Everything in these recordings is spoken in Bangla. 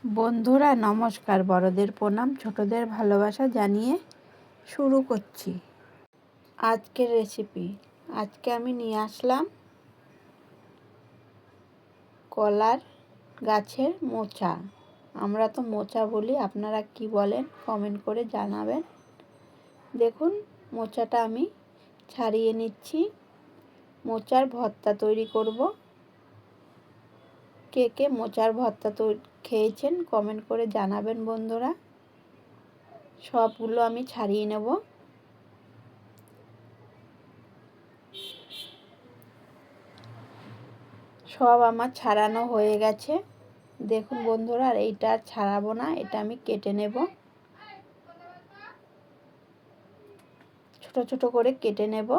বন্ধুরা নমস্কার, বড়দের প্রণাম, ছোটদের ভালোবাসা জানিয়ে শুরু করছি আজকের রেসিপি। আজকে আমি নিয়ে আসলাম কলার গাছের মোচা। আমরা তো মোচা বলি, আপনারা কি বলেন কমেন্ট করে জানাবেন। দেখুন, মোচাটা আমি ছাড়িয়ে নিচ্ছি। মোচার ভর্তা তৈরি করব। কে কে মোচার ভর্তা খেয়েছেন কমেন্ট করে জানাবেন বন্ধুরা। সবগুলো আমি ছাড়িয়ে নেব। সব আমার ছাড়ানো হয়ে গেছে। দেখুন বন্ধুরা, আর এইটা আর ছাড়াবো না, এটা আমি কেটে নেব। ছোট ছোট করে কেটে নেব।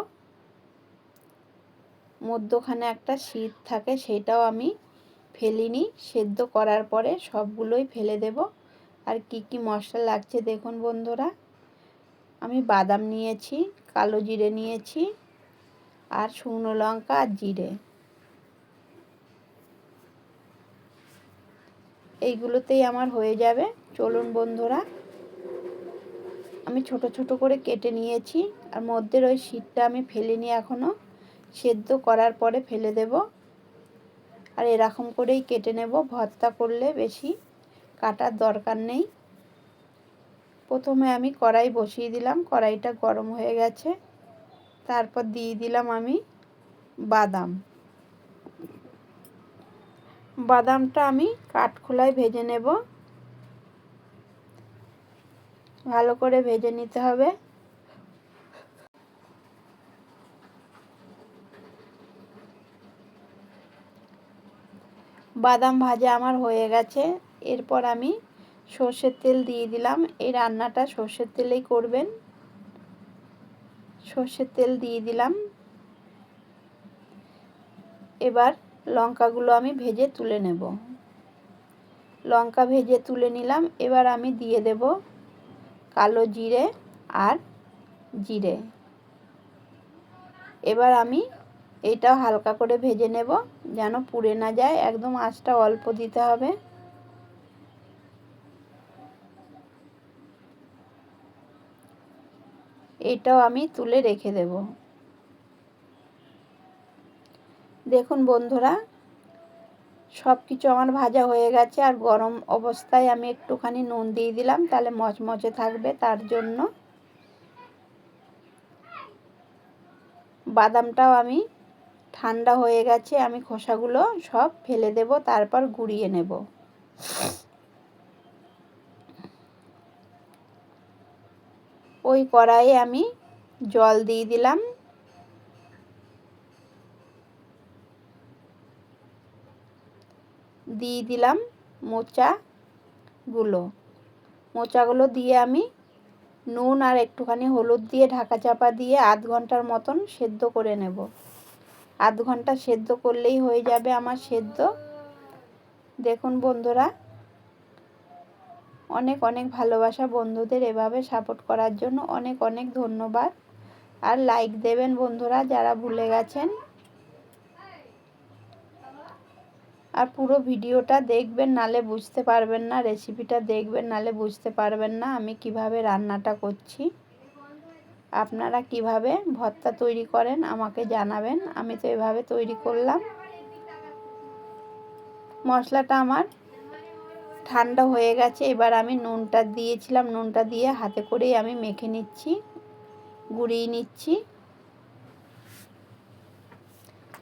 মধ্যখানে একটা শীত থাকে, সেটাও আমি ফেলিনি। সেদ্ধ করার পরে সবগুলোই ফেলে দেব। আর কি কি মশলা লাগছে দেখুন বন্ধুরা। আমি বাদাম নিয়েছি, কালো জিরে নিয়েছি, আর শুকনো লঙ্কা আর জিরে। এইগুলোতেই আমার হয়ে যাবে। চলুন বন্ধুরা, আমি ছোট ছোট করে কেটে নিয়েছি। আর মধ্যের ওই শীতটা আমি ফেলিনি এখনও, সেদ্ধ করার পরে ফেলে দেব। আর এরকম করেই কেটে নেব। ভর্তা করলে বেশি কাটার দরকার নেই। প্রথমে আমি কড়াই বসিয়ে দিলাম, কড়াইটা গরম হয়ে গেছে। তারপর দিয়ে দিলাম আমি বাদাম। বাদামটা আমি কাঠখোলায় ভেজে নেব। ভালো করে ভেজে নিতে হবে। বাদাম ভাজা আমার হয়ে গেছে। এরপর আমি সর্ষের তেল দিয়ে দিলাম। এই রান্নাটা সর্ষের তেলেই করবেন। সর্ষের তেল দিয়ে দিলাম। এবার লঙ্কাগুলো আমি ভেজে তুলে নেব। লঙ্কা ভেজে তুলে নিলাম। এবার আমি দিয়ে দেব কালো জিরে আর জিরে। এবার আমি এইটাও হালকা করে ভেজে নেব, যেন পুড়ে না যায়। একদম আঁচটা অল্প দিতে হবে। এটাও আমি তুলে রেখে দেব। দেখুন বন্ধুরা, সব কিছু আমার ভাজা হয়ে গেছে। আর গরম অবস্থায় আমি একটুখানি নুন দিয়ে দিলাম, তাহলে মচমচে থাকবে তার জন্য। বাদামটাও আমি ঠান্ডা হয়ে গেছে, আমি খোসাগুলো সব ফেলে দেব, তারপর গুঁড়িয়ে নেব। ওই কড়াইয়ে আমি জল দিয়ে দিলাম। দিয়ে দিলাম মোচাগুলো দিয়ে আমি নুন আর একটুখানি হলুদ দিয়ে ঢাকা চাপা দিয়ে আধ ঘন্টার মতন সেদ্ধ করে নেব। আধ ঘন্টা সেদ্ধ করলেই হয়ে যাবে আমার সেদ্ধ। দেখুন বন্ধুরা, অনেক অনেক ভালোবাসা বন্ধুদের এভাবে সাপোর্ট করার জন্য। অনেক অনেক ধন্যবাদ। আর লাইক দেবেন বন্ধুরা যারা ভুলে গেছেন। আর পুরো ভিডিওটা দেখবেন, নালে বুঝতে পারবেন না। রেসিপিটা দেখবেন, নালে বুঝতে পারবেন না আমি কিভাবে রান্নাটা করছি। আপনারা কিভাবে ভর্তা তৈরি করেন আমাকে জানাবেন। আমি তো এভাবে তৈরি করলাম। মশলাটা আমার ঠান্ডা হয়ে গেছে। এবার আমি নুনটা দিয়েছিলাম, নুনটা দিয়ে হাতে করেই আমি মেখে নিচ্ছি, গুঁড়িয়ে নিচ্ছি।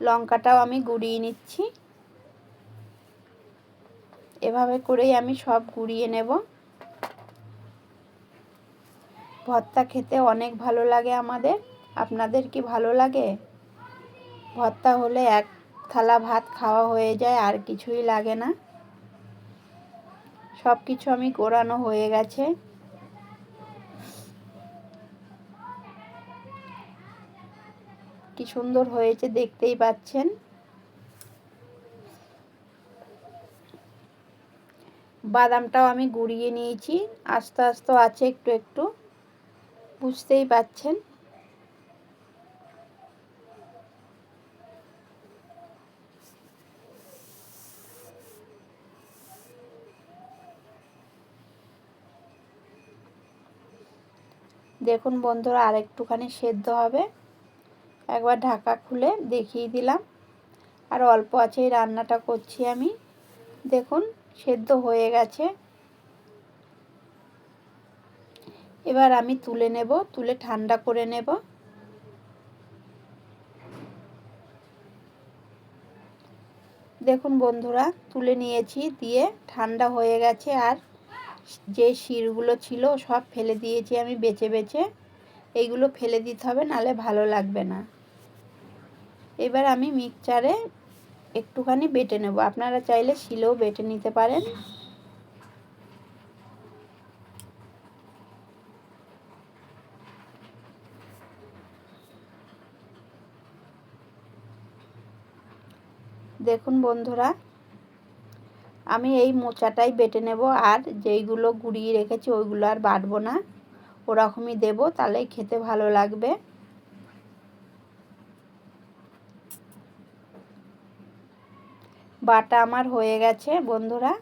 লঙ্কাটাও আমি গুঁড়িয়ে নিচ্ছি। এভাবে করেই আমি সব গুঁড়িয়ে নেব। ভর্তা খেতে অনেক ভালো লাগে আমাদের। আপনাদের কি ভালো লাগে? ভর্তা হলে এক থালা ভাত খাওয়া হয়ে যায়, আর কিছুই লাগে না। সব কিছু আমি কোরানো হয়ে গেছে। কি সুন্দর হয়েছে দেখতেই পাচ্ছেন। বাদামটাও আমি গুঁড়িয়ে নিয়েছি। আস্তে আস্তে আছে, একটু একটু বুঝতেই পাচ্ছেন। দেখুন বন্ধুরা, আর একটুখানি সেদ্ধ হবে। একবার ঢাকা খুলে দেখিয়ে দিলাম। আর অল্প আছেই রান্নাটা করছি আমি। দেখুন সেদ্ধ হয়ে গেছে। এবার আমি তুলে নেব, তুলে ঠান্ডা করে নেব। দেখুন বন্ধুরা, তুলে নিয়েছি, দিয়ে ঠান্ডা হয়ে গেছে। আর যে শিরগুলো ছিল সব ফেলে দিয়েছি আমি বেছে বেছে। এইগুলো ফেলে দিতে হবে, নালে ভালো লাগবে না। এবার আমি মিক্সচারে একটুখানি বেটে নেব। আপনারা চাইলে শিলেও বেটে নিতে পারেন। দেখুন বন্ধুরা, আমি এই মোচাটাই বেটে নেব। আর যেইগুলো গুঁড়িয়ে রেখেছি ওইগুলো আর বাটবো না, ওরকমই দেব, তাহলেই খেতে ভালো লাগবে। বাটা আমার হয়ে গেছে বন্ধুরা।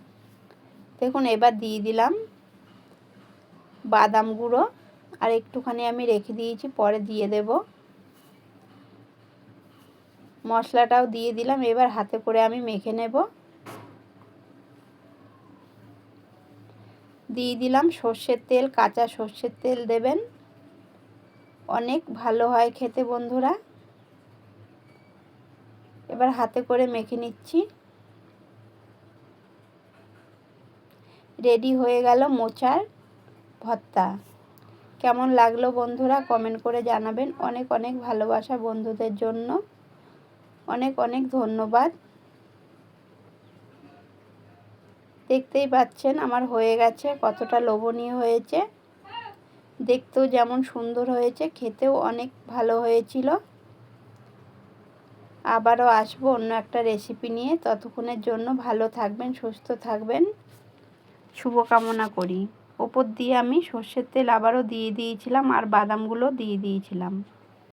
দেখুন এবার দিয়ে দিলাম বাদাম গুঁড়ো। আর একটুখানি আমি রেখে দিয়েছি, পরে দিয়ে দেব। মশলাটাও দিয়ে দিলাম। এবার হাতে করে আমি মেখে নেব। দিয়ে দিলাম সর্ষের তেল, কাঁচা সর্ষের তেল দেবেন, অনেক ভালো হয় খেতে বন্ধুরা। এবার হাতে করে মেখে নিচ্ছি। রেডি হয়ে গেল মোচার ভর্তা। কেমন লাগলো বন্ধুরা কমেন্ট করে জানাবেন। অনেক অনেক ভালোবাসা বন্ধুদের জন্য। অনেক অনেক ধন্যবাদ। দেখতেই পাচ্ছেন আমার হয়ে গেছে, কতটা লোভনীয় হয়েছে। দেখতেও যেমন সুন্দর হয়েছে, খেতেও অনেক ভালো হয়েছিল। আবারও আসবো অন্য একটা রেসিপি নিয়ে। ততক্ষণের জন্য ভালো থাকবেন, সুস্থ থাকবেন, শুভকামনা করি। ওপর দিয়ে আমি সর্ষের তেল আবারও দিয়ে দিয়েছিলাম, আর বাদামগুলো দিয়ে দিয়েছিলাম।